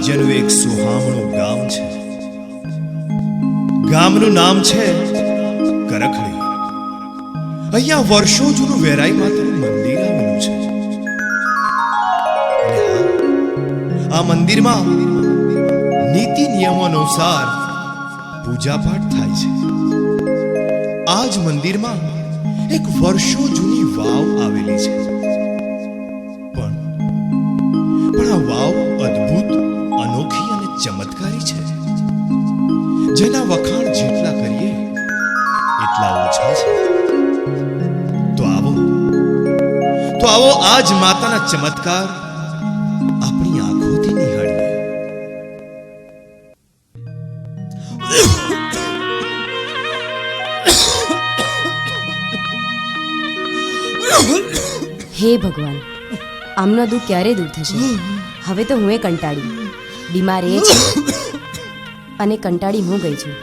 રાજ્યનું એક સુહામણું ગામ છે. ગામનું નામ છે કરખલી. અહીંયા વર્ષો જૂનું વેરાઈ માતાનું મંદિર આવેલું છે. આ મંદિરમાં નીતિ નિયમો અનુસાર પૂજા પાઠ થાય છે. આ જ મંદિરમાં એક વર્ષો જૂની વાવ આવેલી છે. પણ આ વાવ અદ્ભુત, અનોખી અને ચમત્કારી છે, જેના વખાણ જેટલા કરીએ એટલા ઓછા છે. તો આવો આજ માતાના ચમત્કાર આપણી આંખોથી નિહાળીએ. હે ભગવાન, આમનો દુઃખ ક્યારે દૂર થશે? હવે તો હું કંટાળી, બીમાર એ છે અને કંટાળી હું ગઈ છું.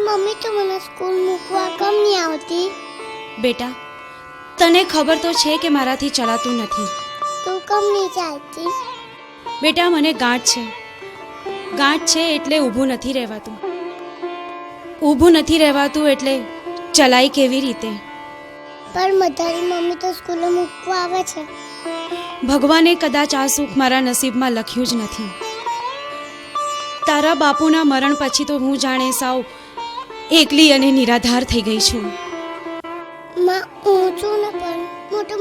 મમ્મી તો મને સ્કૂલ મૂકવા કેમ નહીં આવતી? બેટા, તને ખબર તો છે કે મારાથી ચલાતું નથી. તું કેમ નહીં ચાલતી? બેટા, મને ગાંઠ છે એટલે ઊભું નથી રહેવાતું એટલે ચલાઈ કેવી રીતે? પણ મારી મમ્મી તો સ્કૂલે મૂકવા આવે છે. ભગવાને કદાચ આ સુખ મારા નસીબમાં લખ્યું જ નથી. તારા બાપુના મરણ પછી તો હું જાણે સાવ એકલી અને નિરાધાર થઈ ગઈ છું. માં, હું છું ને, પણ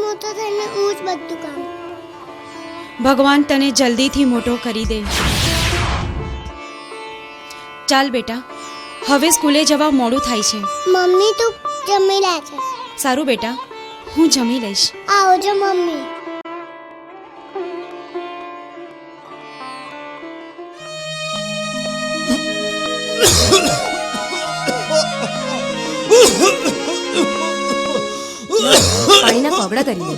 મોટો થઈને હું જ બધું કામ. ભગવાન તને જલ્દીથી મોટો કરી દે. ચાલ બેટા, હવે સ્કૂલે જવા મોડું થાય છે. મમ્મી તું જમી લે છે. સારું બેટા, હું જમી લઈશ. આવજો મમ્મી. પાણીના કોગળા કરી લે.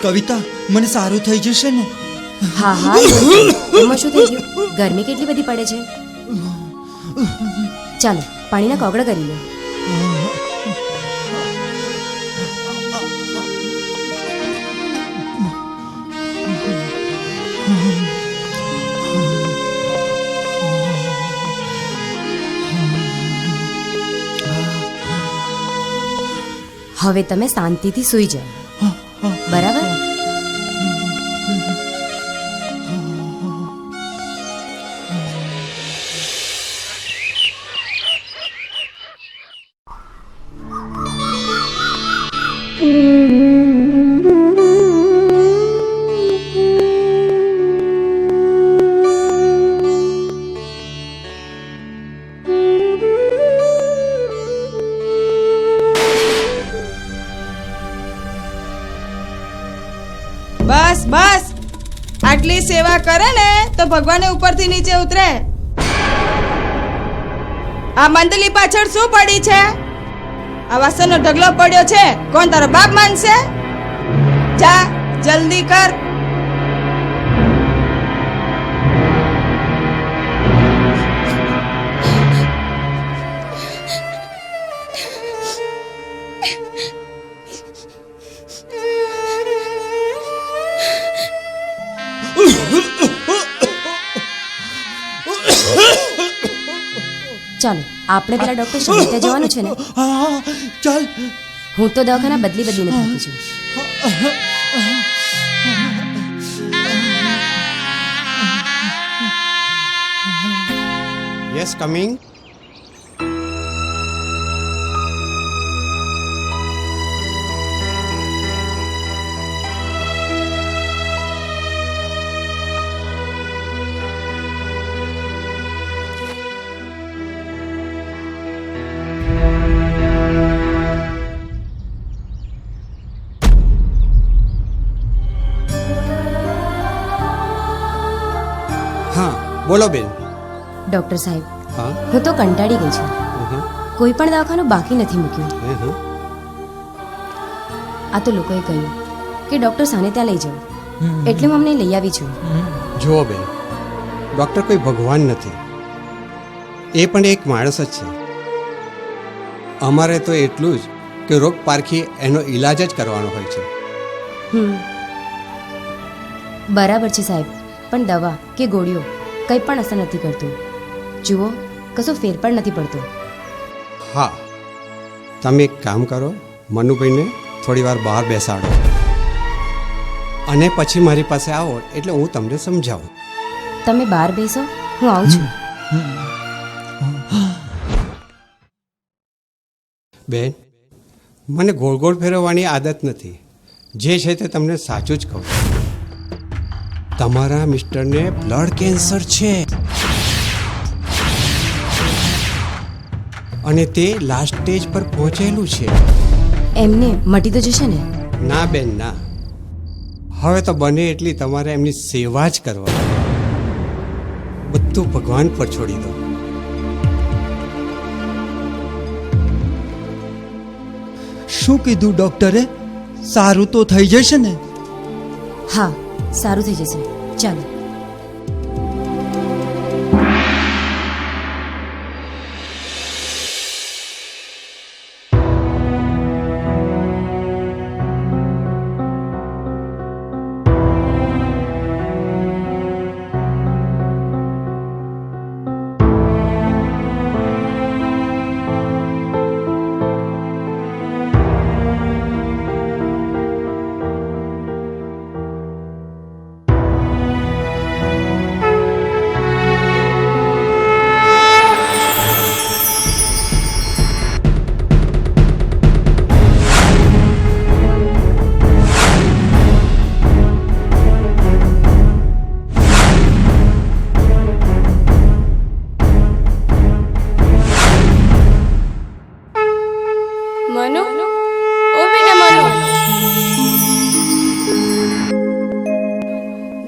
કવિતા, મને સારું થઈ જશે ને? હા હા, એમાં શું થઈ ગયું? ગરમી કેટલી બધી પડે છે. ચાલો પાણીના કોગળા કરી લો. હવે તમે શાંતિથી સૂઈ જાઓ, બરાબર? બસ બસ, આટલી સેવા કરે ને તો ભગવાને ઉપરથી નીચે ઉતરે. આ મંદલી પાછળ શું પડી છે? આ વાસણનો ઢગલો પડ્યો છે, કોણ તારો બાપ માનશે? જા જલ્દી કર. ચાલો આપણે પેલા ડૉક્ટર શહેર ત્યાં જવાનું છે ને. હા ચાલ. હું તો દવાખાના બદલીને થાકી છું. Yes coming. હા બોલો બેન. ડૉક્ટર સાહેબ, હા હું તો કંટાળી ગઈ છું. હા કોઈ પણ દવાખાનું બાકી નથી મૂક્યું. હા આ તો લોકોએ કહ્યું કે ડૉક્ટર સાને ત્યાં લઈ જાઓ, એટલે હું અમને લઈ આવી છું. જુઓ બેન, ડૉક્ટર કોઈ ભગવાન નથી, એ પણ એક માણસ જ છે. અમારે તો એટલું જ કે રોગ પારખી એનો ઈલાજ જ કરવાનો હોય છે. બરાબર છે સાહેબ, પણ દવા કે ગોળીઓ કંઈ પણ અસર નથી કરતું. જુઓ, કશો ફેર પણ નથી પડતો. હા, તમે એક કામ કરો, મનુભાઈને થોડી વાર બહાર બેસાડો અને પછી મારી પાસે આવો એટલે હું તમને સમજાવું. તમે બહાર બેસો, હું આવું છું. બેન, મને ગોળ ગોળ ફેરવવાની આદત નથી. જે છે તે તમને સાચું જ કહું. તમારા મિસ્ટરને બ્લડ કેન્સર છે અને તે લાસ્ટ સ્ટેજ પર પહોંચેલું છે. એમને મટી તો જશે ને? ના બેન ના, હવે તો બને એટલી તમારે એમની સેવા જ કરવા. બધું ભગવાન પર છોડી દો. શું કીધું ડોક્ટરે? સારું તો થઈ જશે ને? હા, સારું થઈ જશે. ચાલો. મનુ, ઓ બેટા મનુ,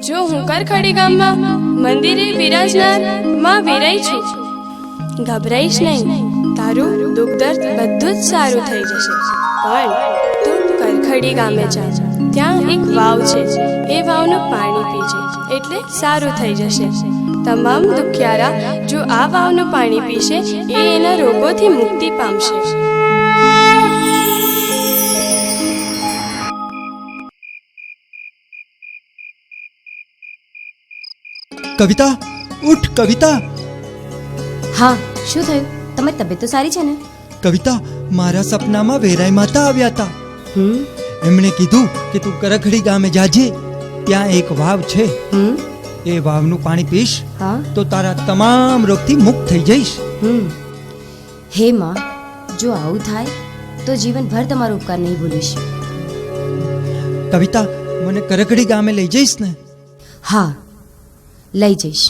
જો હું કરખડી ગામમાં મંદિરે બિરાજનાર માં વેરાઈ છું. ગભરાઈશ નહીં, તારું દુઃખ દર્દ બધું જ સારું થઈ જશે. પણ તું કરખડી ગામે જા, ત્યાં એક વાવ છે, એ વાવનું પાણી પીજે એટલે સારું થઈ જશે. તમામ દુખિયારા જો આ વાવનું પાણી પીશે એ એના રોગોથી મુક્તિ પામશે. કવિતા, ઉઠ કવિતા. હા, શું થયું? તમારી તબિયત તો સારી છે ને? કવિતા, મારા સપનામાં વેરાઈ માતા આવ્યા હતા. હમ એમણે કીધું કે તું કરખડી ગામે જાજે, ત્યાં એક વાવ છે, હમ એ વાવનું પાણી પીશ હા તો તારા તમામ રોગથી મુક્ત થઈ જઈશ. હે માં, જો આવું થાય તો જીવનભર તમારો ઉપકાર નહીં ભૂલીશ. કવિતા, મને કરખડી ગામે લઈ જઈશ ને? હા, લઈ જઈશ.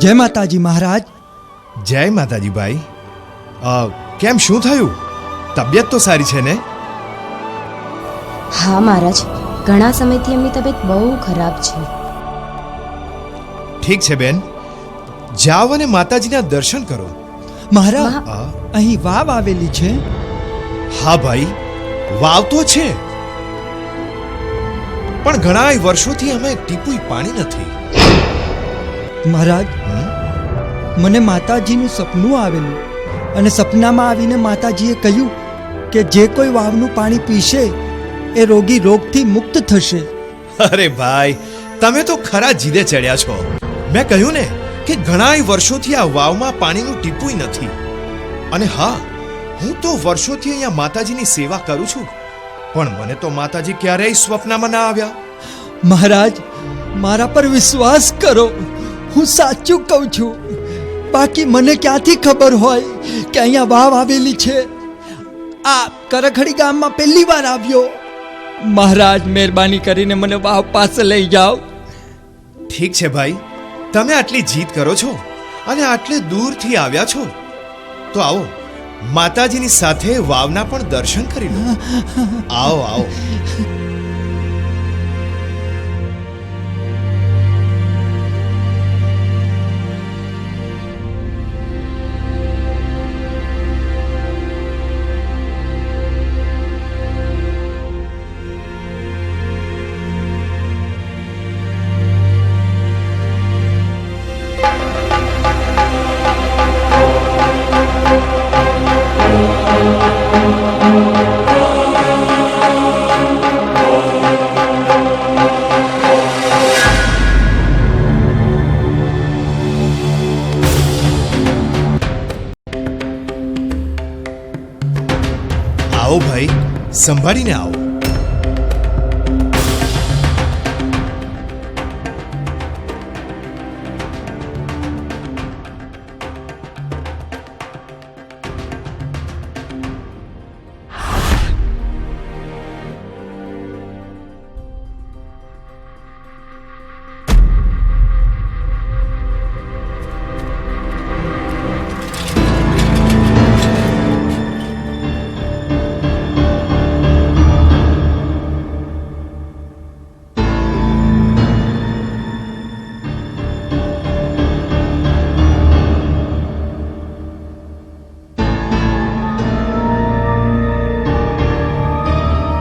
જય માતાજી મહારાજ. જય માતાજી ભાઈ. કેમ, શું થયું? તબિયત તો સારી છે ને? હા મહારાજ, ઘણા સમયથી એમની તબિયત બહુ ખરાબ છે. ઠીક છે બેન, જાઓ અને માતાજીના દર્શન કરો. મહારાજ, આ, અહીં વાવ આવેલી છે. હા ભાઈ, વાવ તો છે, પણ ઘણા વર્ષોથી અમે ટીપુય પાણી નથી. મહારાજ, મને માતાજીનું સપનું આવેલું અને સપનામાં આવીને માતાજીએ કહ્યું કે જે કોઈ વાવનું પાણી પીશે એ રોગી રોગથી મુક્ત થશે. અરે ભાઈ, તમે તો ખરા જીદે ચડ્યા છો. મેં કહ્યું ને કે ઘણા વર્ષોથી આ વાવમાં પાણીનું ટીપુય નથી. અને હા, હું તો વર્ષોથી અહીંયા માતાજીની સેવા કરું છું, પણ મને તો માતાજી ક્યારેય સ્વપ્નમાં ના આવ્યા. મહારાજ, મારા પર વિશ્વાસ કરો, હું સાચું કહું છું. બાકી મને ક્યાંથી ખબર હોય કે અહીંયા વાવ આવેલી છે? આ કરખડી ગામમાં પહેલી વાર આવ્યો. મહારાજ, મહેરબાની કરીને મને વાવ પાસે લઈ જાઓ. ઠીક છે ભાઈ, તમે આટલી જીદ કરો છો અને આટલે દૂરથી આવ્યા છો, તો આવો, માતાજીની સાથે વાવના પણ દર્શન કરી લો. આવો આવો. આવો ભાઈ, સંભાળીને આવો.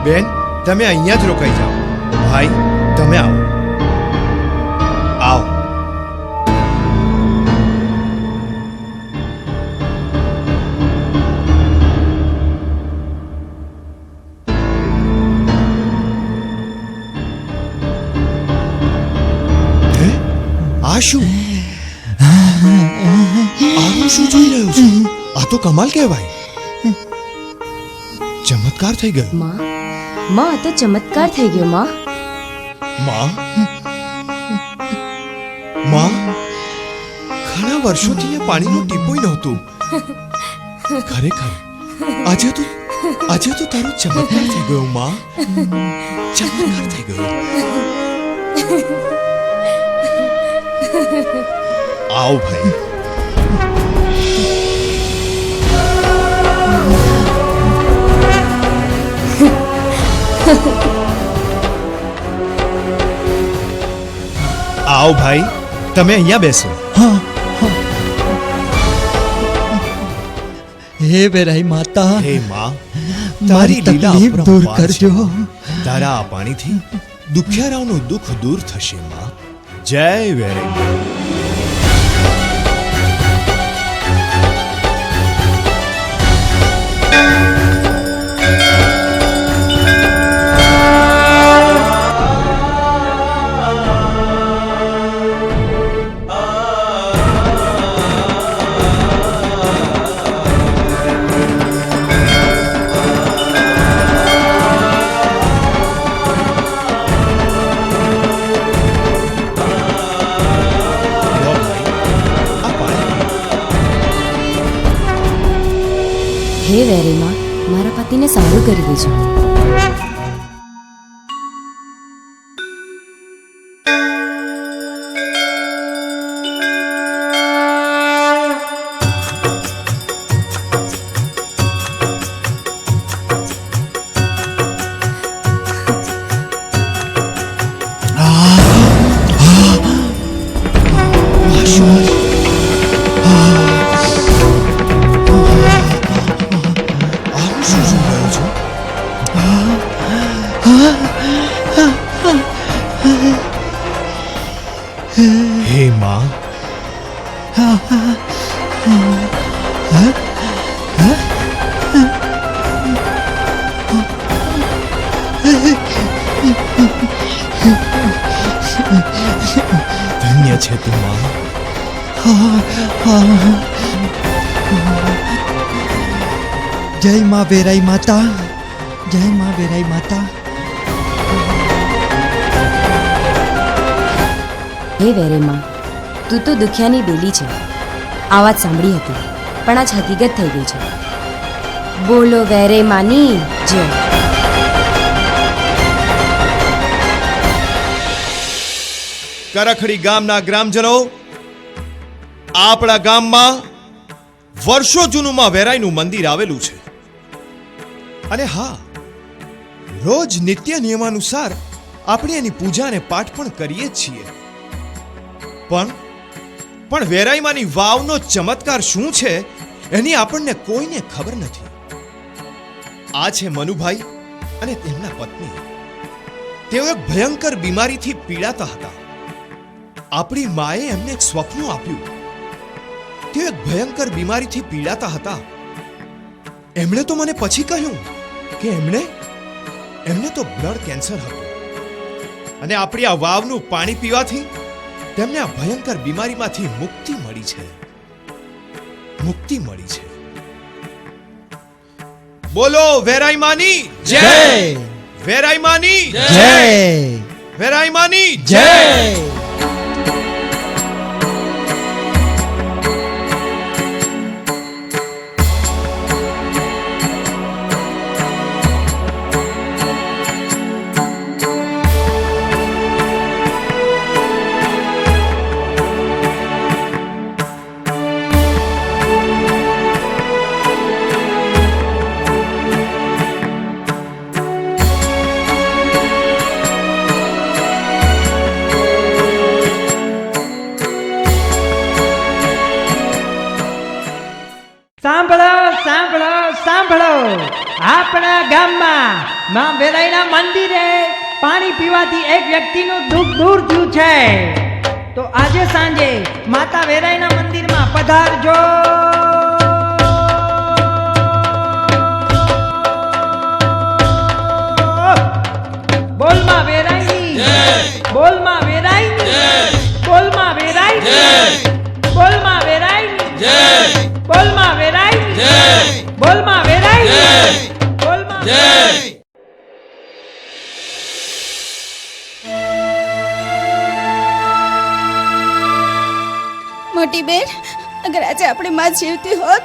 બેન, તમે અહીંયા જ રોકાઈ જાઓ. ભાઈ, તમે આવો. આવો. હે? આ શું? આનું શું જોઈ રહ્યો છું? આ તો કમાલ કહેવાય. ચમત્કાર થઈ ગયો. માં, માં, આ તો ચમત્કાર થઈ ગયો. માં, માં, માં, ઘણા વર્ષોથી અહીંયા પાણીનું ટીપુય નહોતું. ખરેખર આજે તો તારો ચમત્કાર થઈ ગયો. માં, ચમત્કાર થઈ ગયો. આવો ભાઈ. આવો ભાઈ, તમે અહીંયા બેસો. હા, હા. હે વેરાઈ માતા, હે માં, મારી તારી લીલા તકલીફ દૂર અપરંપાર છે. કરજો. તારા આ પાણીથી દુખિયારાઓનું દુઃખ દૂર થશે. માં, જય વેરાઈ. હે વેરી માં, મારા પતિને સારું કરી દેજો. હે માં, ધન્ય છે તું માં. જય માં વેરાઈ માતા, જય માં વેરાઈ માતા. હે વેરેમાં, તું તો દુખિયાની બેલી છે. આ વાત સાંભળી હતી, પણ આજ હકીકત થઈ ગઈ છે. બોલો વેરેમાની જય. કરખડી ગામના ગ્રામજનો, આપણા ગામમાં વર્ષો જૂનું માં વેરાઈનું મંદિર આવેલું છે. અને હા, રોજ નિત્ય નિયમાનુસાર આપણે એની પૂજા અને પાઠ પણ કરીએ જ છીએ. પણ વેરાઈમાંની વાવનો ચમત્કાર શું છે એની આપણને કોઈને ખબર નથી. આ છે મનુભાઈ અને તેમના પત્ની. તેઓ એક ભયંકર બીમારીથી પીડાતા હતા. આપણી માએ એમને એક સ્વપ્ન આપ્યું. તેઓ એક ભયંકર બીમારીથી પીડાતા હતા. એમણે તો મને પછી કહ્યું કે એમને તો બ્લડ કેન્સર હતું. અને આપણી આ વાવનું પાણી પીવાથી તેમને આ ભયંકર બીમારીમાંથી મુક્તિ મળી છે. મુક્તિ મળી છે. બોલો વેરાઈમાની જય, વેરાઈમાની જય, વેરાઈમાની જય. સાંભળો સાંભળો સાંભળો, આપણા ગામમાં માં વેરાઈના મંદિરે પાણી પીવાથી એક વ્યક્તિનું દુઃખ દૂર થયું છે. તો આજે સાંજે માતા વેરાઈના મંદિરમાં પધારજો. બોલ માં વેરાઈની, બોલ માં વેરાઈની, બોલ માં વેરાઈની, બોલ માં વેરાઈની, બોલ માં વેરાઈની, બોલ માં વેરાઈની, બોલ માં વેરાઈની. મોટી બેન, અગર આજે આપણી માં જીવતી હોત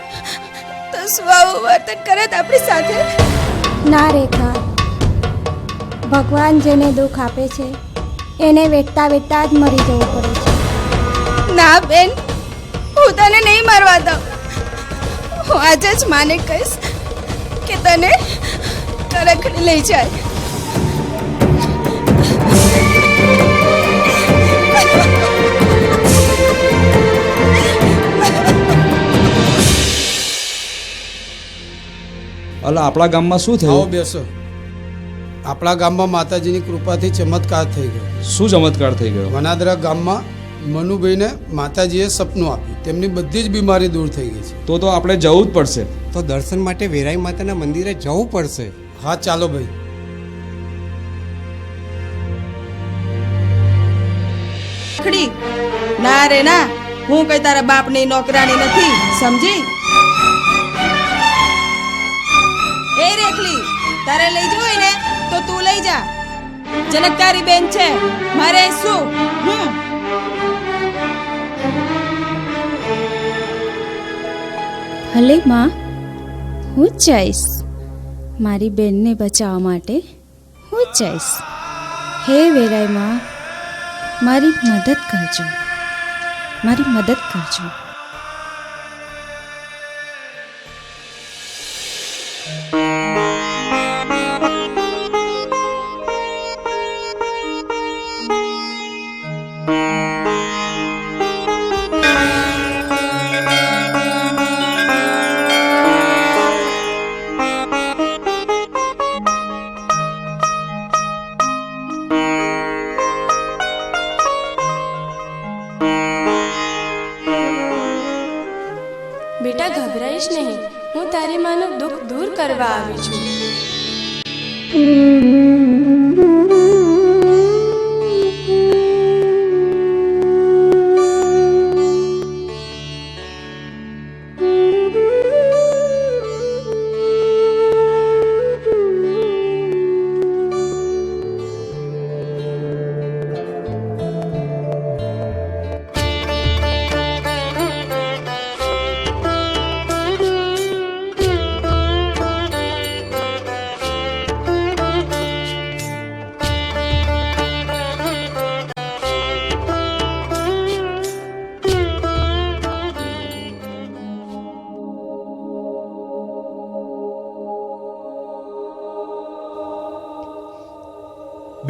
તો શું આવું વર્તન કરત આપણી સાથે? ના રેખા, ભગવાન જેને દુઃખ આપે છે એને વેઠતા વેઠતા જ મરી જવું પડે છે. ના બેન, હું તને નહીં મરવા દઉં. હું આજે જ માને કહીશ કે તને કરખડી લઈ જાય. અલા, આપણા ગામમાં શું આવો થયું? બેસો. આપણા ગામમાં માતાજીની કૃપાથી ચમત્કાર થઈ ગયો. શું ચમત્કાર થઈ ગયો? વનાદરા ગામમાં મનુભાઈને માતાજીએ સપનું આપ્યું. તેમની બધી જ બીમારી દૂર થઈ ગઈ છે. તો આપણે જવું જ પડશે. તો દર્શન માટે વેરાઈ માતાના મંદિરે જવું પડશે. હા, ચાલો ભાઈ. ખડી ના રે ના, હું કઈ તારા બાપની નોકરાણી નથી, સમજી? એ રેખલી, તારે લઈ જવું હોય ને તો તું લઈ જા. જનકતારી બેન છે, મારે શું? ભલે માં, હું જ જઈશ. મારી બેનને બચાવવા માટે હું જ જઈશ. હે વેરાઈ માં, મારી મદદ કરજો, મારી મદદ કરજો. ગભરાઈશ નહીં, હું તારી માનું દુઃખ દૂર કરવા આવી છું.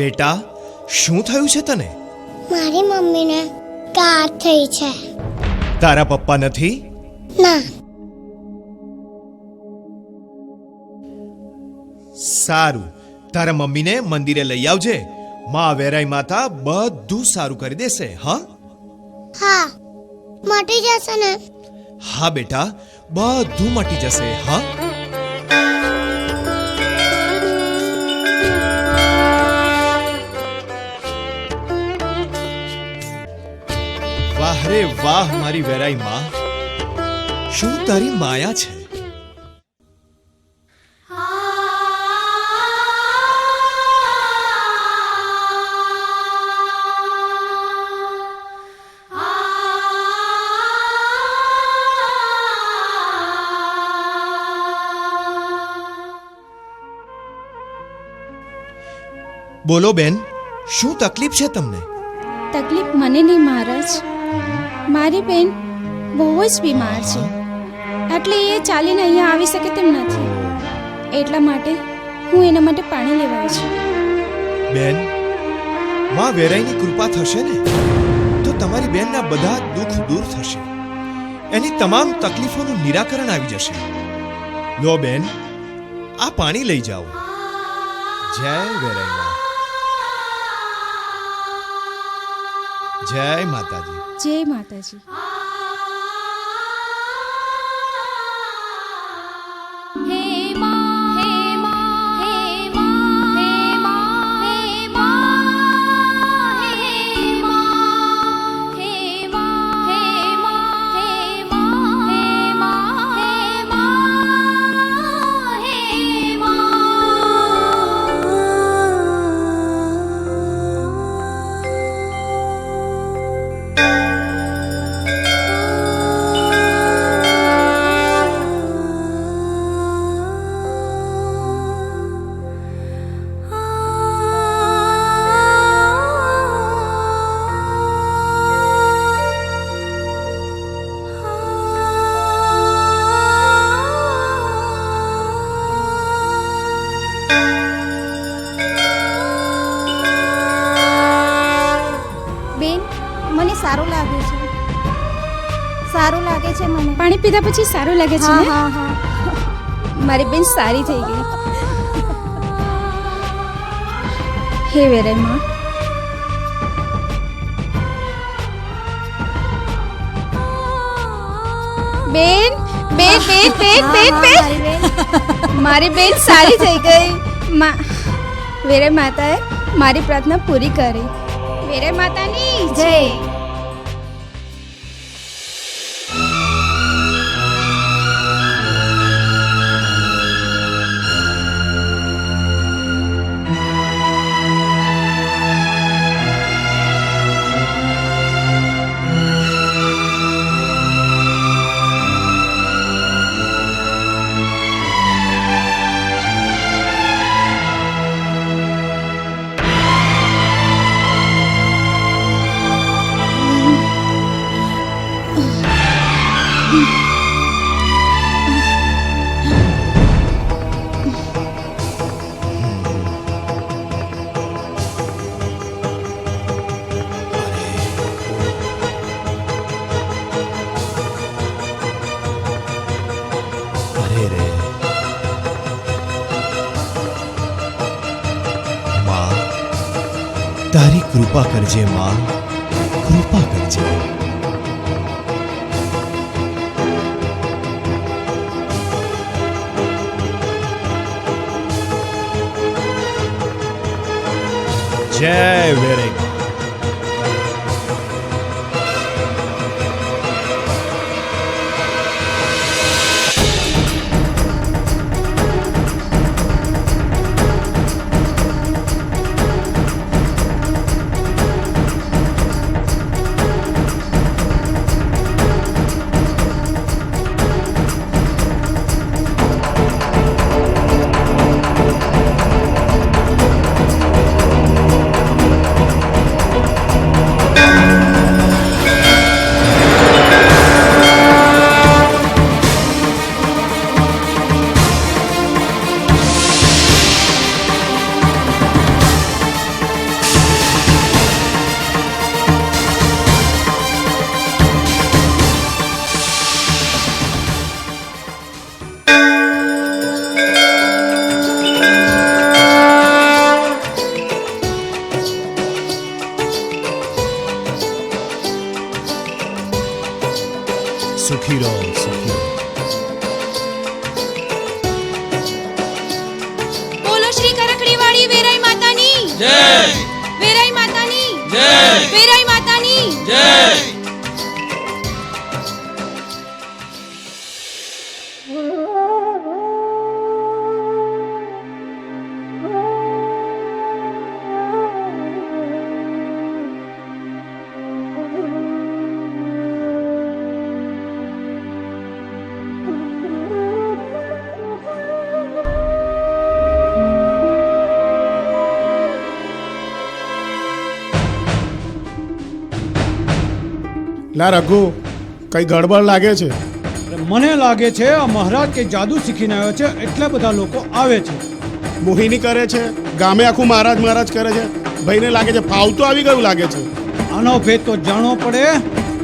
બેટા, શું થયું છે તને? મારી મમ્મીને કાટ થઈ છે. તારા પપ્પા નથી? ના. સારું, તારા મમ્મીને મંદિરે લઈ આવજે. માં વેરાઈ માતા બધું સારું કરી દેશે. હા હા, મટી જશે ને? હા બેટા, બધું મટી જશે. હા, વાહ રે વાહ મારી વેરાઈ માં, શું તારી માયા છે. બોલો બેન, શું તકલીફ છે તમને? તકલીફ મને નહીં મહારાજ, મારી બેન બહુ જ બીમાર છે, એટલે એ ચાલીને અહીંયા આવી શકે તેમ નથી. એટલા માટે હું એના માટે પાણી લેવા આવી છું. બેન, માં વેરાઈની કૃપા થશે ને તો તમારી બેનના બધા દુઃખ દૂર થશે, એની તમામ તકલીફોનું નિરાકરણ આવી જશે. લો બેન, આ પાણી લઈ જાઓ. જય વેરાઈ માં. જય માતાજી. જય માતાજી. સારું લાગે છે મને. પાણી પીધા પછી સારું લાગે છે ને? હા હા, મારી બેન સારી થઈ ગઈ. હે વેરાઈ માં, બેન બેન બેન બેન બેન બેન મારી બેન સારી થઈ ગઈ. વેરાઈ માતાએ મારી પ્રાર્થના પૂરી કરી. વેરાઈ માતાની જય. તારી કૃપા કરજે માં, કૃપા કરજે. સુખી રહો, સુખી રહો. બોલો શ્રી કરકડીવાળી વેરાઈ માતાની જય વેરાઈ માતાની જય વેરાઈ માતાની જય. લા રઘુ કઈ ગડબડ લાગે છે? મને લાગે છે આ મહારાજ કે જાદુ શીખીને આવ્યો છે એટલા બધા લોકો આવે છે. મોહિની કરે છે, ગામે આખું મહારાજ મહારાજ કરે છે. ભાઈને લાગે છે ફાવતું આવી ગયું લાગે છે. આનો ભેદ તો જાણવો પડે,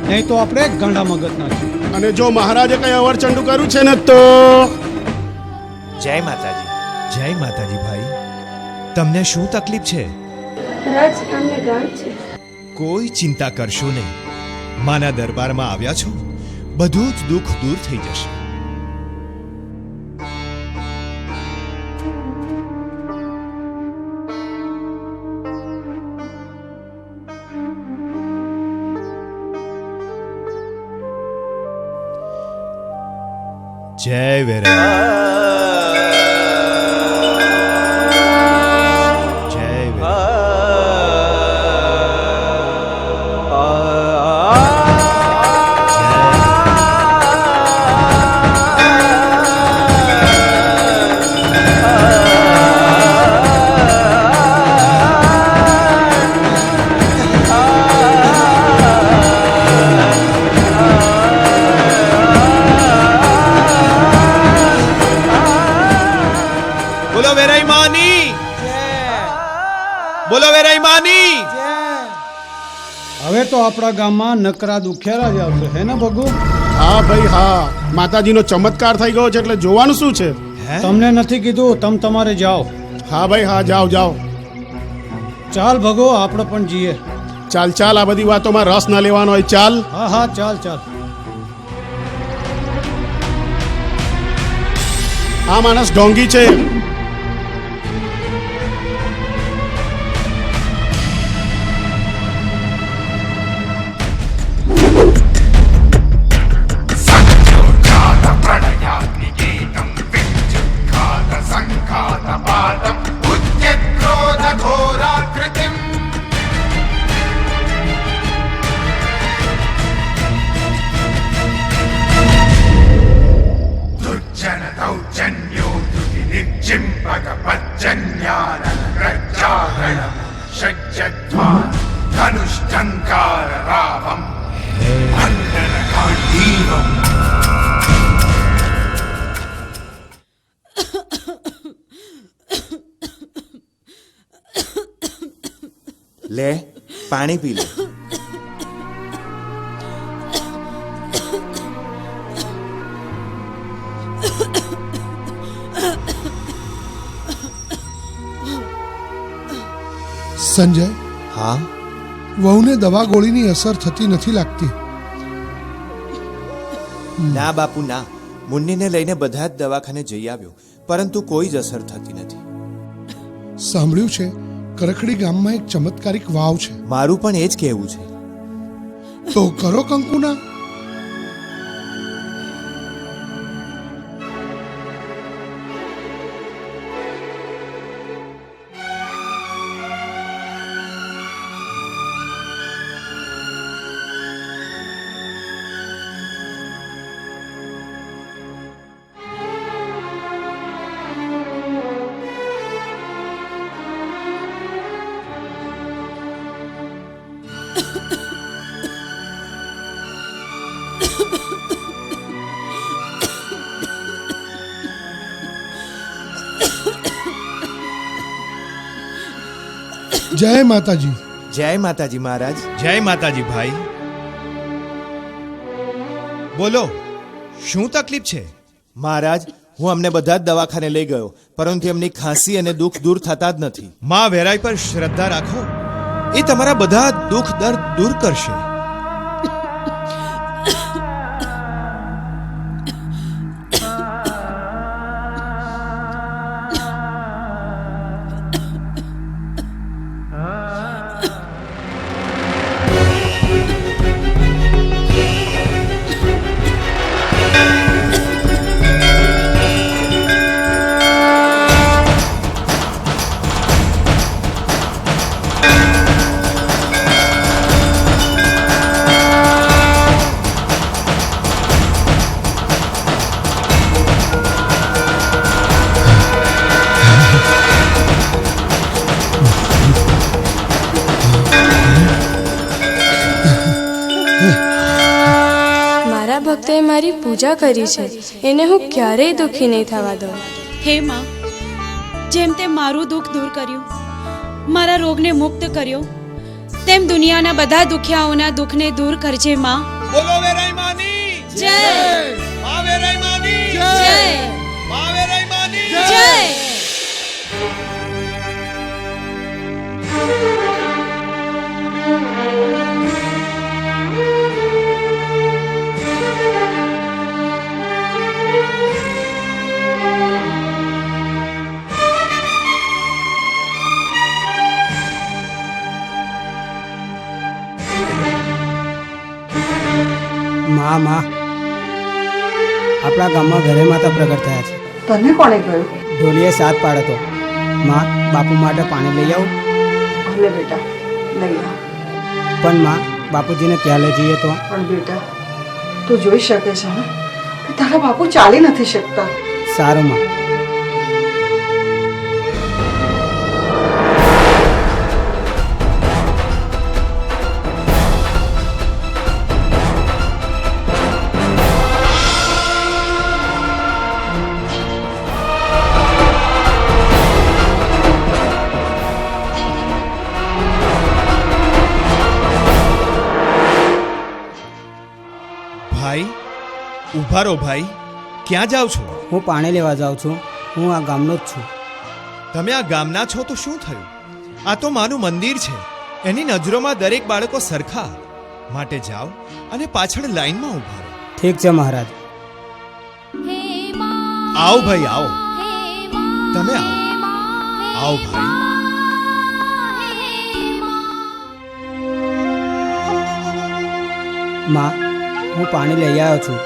નહીં તો આપણે ગાંડા મગજના છીએ. અને જો મહારાજે કઈ અવરચંડુ કર્યું છે ને તો જય માતાજી. જય માતાજી ભાઈ. તમને શું તકલીફ છે? રાજ અમને ગાંઠ છે. કોઈ ચિંતા કરશો નહીં. માના દરબારમાં આવ્યા છો, બધું જ દુઃખ દૂર થઈ જશે. જય વેરા. જય વેરા. બોલો વેરાઈ માની. બોલો વેરાઈ માની. હવે તો આપણા ગામમાં નકરા દુખિયારા જ આવશે, હે ને ભગુ? હા ભાઈ હા, માતાજીનો ચમત્કાર થઈ ગયો છે એટલે જોવાનું શું છે? તમને નથી કીધું, તમ તમારે જાઓ. હા ભાઈ હા, જાઓ જાઓ. ચાલ ભગો, આપણે પણ જઈએ. ચાલ ચાલ, આ બધી વાતોમાં રસ ન લેવાનો હોય. ચાલ. હા હા, ચાલ ચાલ. આ માણસ ઢોંગી છે. લે, પાણી પી લે. સંજય, હા? વહુને દવા ગોળીની અસર થતી નથી લાગતી. ના બાપુ ના. મુન્નીને લઈને બધા જ દવાખાને જઈ આવ્યો, પરંતુ કોઈ જ અસર થતી નથી. સાંભળ્યું છે કરખડી ગામમાં એક ચમત્કારિક વાવ છે. મારું પણ એ જ કહેવું છે. તો કરો કંકુના. જય માતાજી. જય માતાજી મહારાજ. જય માતાજી ભાઈ. બોલો, શું તકલીફ છે? મહારાજ, હું અમને બધા જ દવાખાને લઈ ગયો, પરંતુ એમની ખાંસી અને દુઃખ દૂર થતા જ નથી. માં વેરાઈ પર શ્રદ્ધા રાખો, એ તમારા બધા દુઃખ દર્દ દૂર કરશે. ભક્તોએ મારી પૂજા કરી છે એને હું ક્યારેય દુઃખી નહીં થવા દઉં. હે માં, જેમ તે મારું દુઃખ દૂર કર્યું, મારા રોગને મુક્ત કર્યો, તેમ દુનિયાના બધા દુખિયાઓના દુઃખને દૂર કરજે માં. બોલો વેરાઈ માની જય. મા વેરાઈ માની જય. મા વેરાઈ માની જય. માં, આપણા ગામમાં ઘરે માતા પ્રગટ થયા છે. તને કોણે કહ્યું? ઢોલીએ સાથ પાડતો. માં, બાપુ માટે પાણી લઈ આવું? ભલે બેટા, લઈ આવ. પણ માં, બાપુજીને ત્યાં લઈ જઈએ તો? પણ બેટા, તું જોઈ શકે છે ને કે તારા બાપુ ચાલી નથી શકતા. સારું માં. ભાઈ, ઊભા રહો ભાઈ. ક્યાં જાઓ છો? હું પાણી લેવા જાઉં છું. હું આ ગામનો જ છું. તમે આ ગામના છો તો શું થયું? આ તો માનું મંદિર છે. એની નજરોમાં દરેક બાળકો સરખા. માટે જાઓ અને પાછળ લાઈનમાં ઊભા રહો. ઠીક છે મહારાજ. આવો ભાઈ, આવો. તમે આવો. આવો ભાઈ. માં, હું પાણી લઈ આવ્યો છું.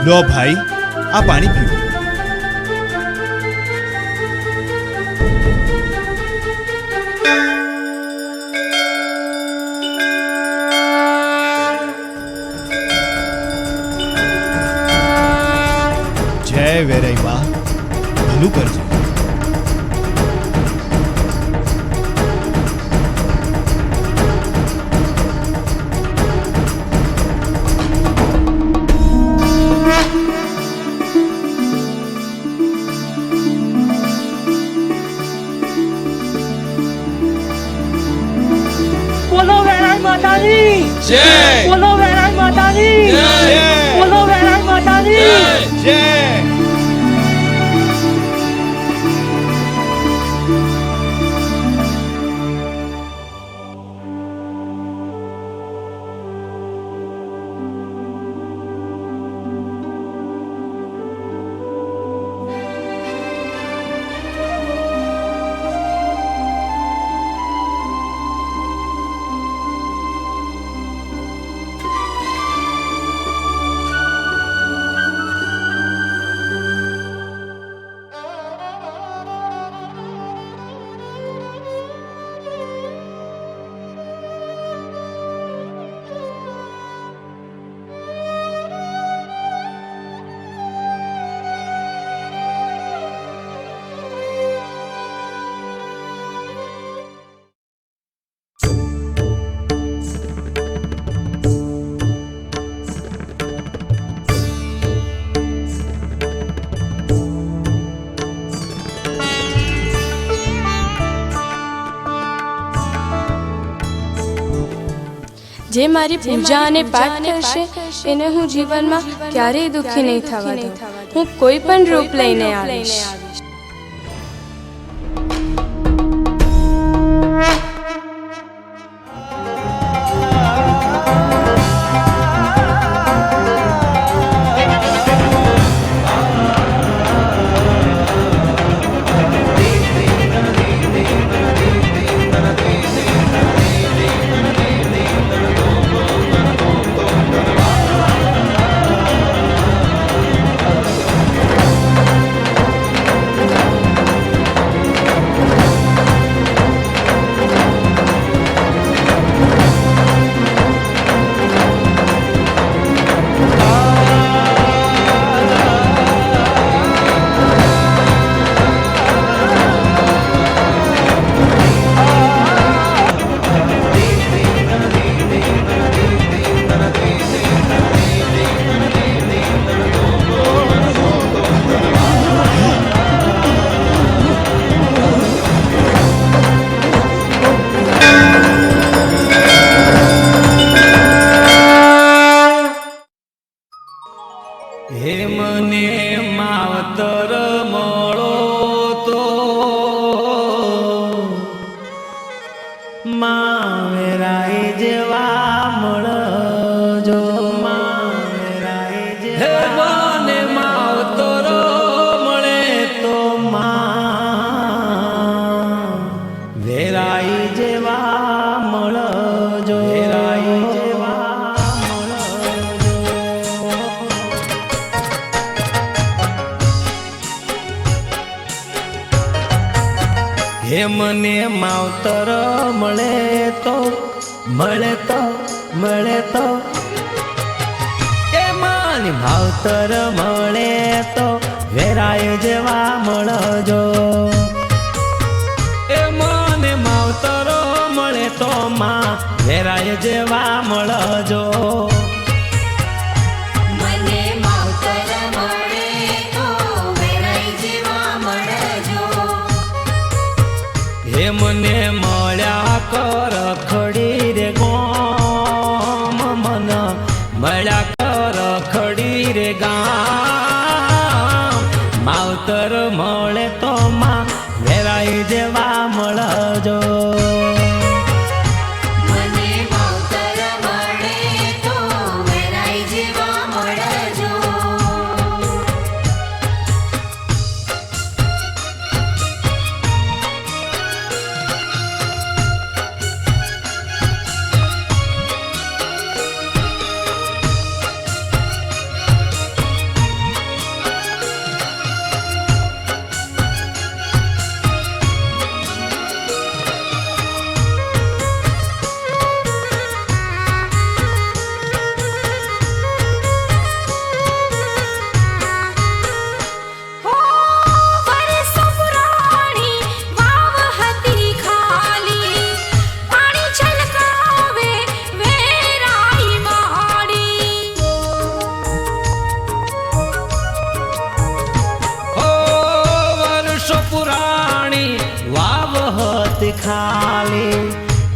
લો ભાઈ, આ પાણી પીવો. જય વેરાઈ બા, ભલું કરજો. માતાની જય બોલો વેરાઈ માતાની જય બોલો વેરાઈ માતાની જય જે મારી પૂજા અને પાઠ કરશે એને હું જીવનમાં ક્યારેય દુઃખી નહીં થવા દઉં. હું કોઈ પણ રૂપ લઈને આવીશ. હે મને માવતર મળો તો માવેરાય જેવા મળજો માવેરાય જેવા મને માવતર મળે તો વેરાય જેવા મળજો વેરાય જેવા હે મને માવતર મળે તો એ મને માવતર મળે તો વેરાય જેવા મળજો એ મને માવતર મળે તો માં વેરાય જેવા મળજો મને માવતર મળે તો વેરાય જેવા મળજો હે મને મળ્યા કર ખડી રે ગામ મન મળ્યા કર ખડી રે ગામ માવતર મળે તો માં વેરાય જેવા મળજો મને માવતર મળે તો વેરાય જેવા મળજો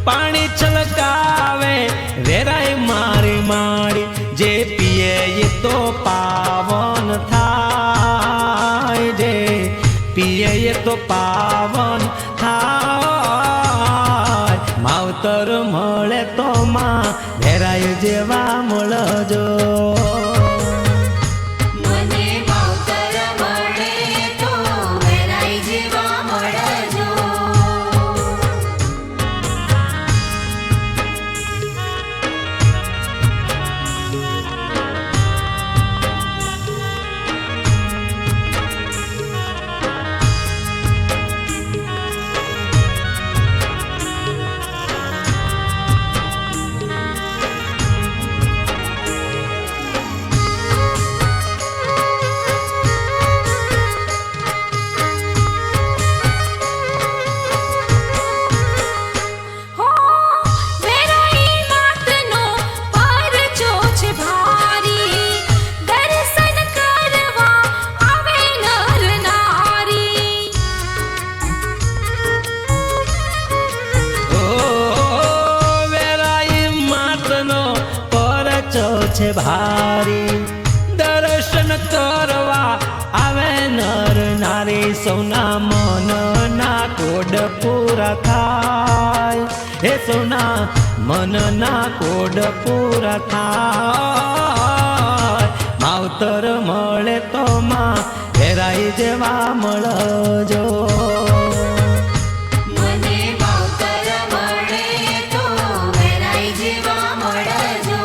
પાણી છલકાવે વેરાય મારી મારી જે પીએ એ તો પાવન થાય જે પીએ એ તો પાવન થાય માવતર મળે તો માં વેરાય જેવા મળજો મને માવતર મળે તો વેરાઈ જેવા મળજો છે ભારી દર્શન કરવા આવે નર નારી સૌના મનના કોડ પૂરા થાય હે સૌના મનના કોડ પૂરા થાય માવતર મળે તો માં વેરાઈ જેવા મળજો મને માવતર મળે તો વેરાઈ જેવા મળજો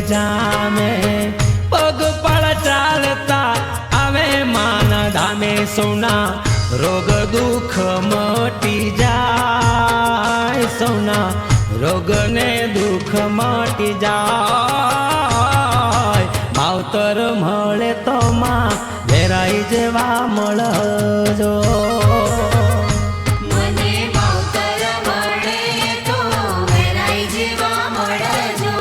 જામે પગપાળા ચાલતા આવે માના ધામે સૌના રોગ દુઃખ મટી જાય સૌના રોગ ને દુઃખ મટી જાય માવતર મળે તો માં વેરાઈ જેવા મળજો મને માવતર મળે તો વેરાઈ જેવા મળજો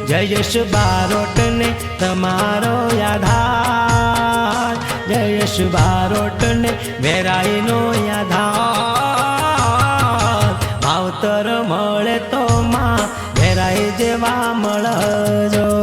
જયેશ બારોટ ને તમારો આધાર જયેશ બારોટ ને વેરાઈ નો આધાર માવતર મળે તો માં વેરાઈ જેવા મળજો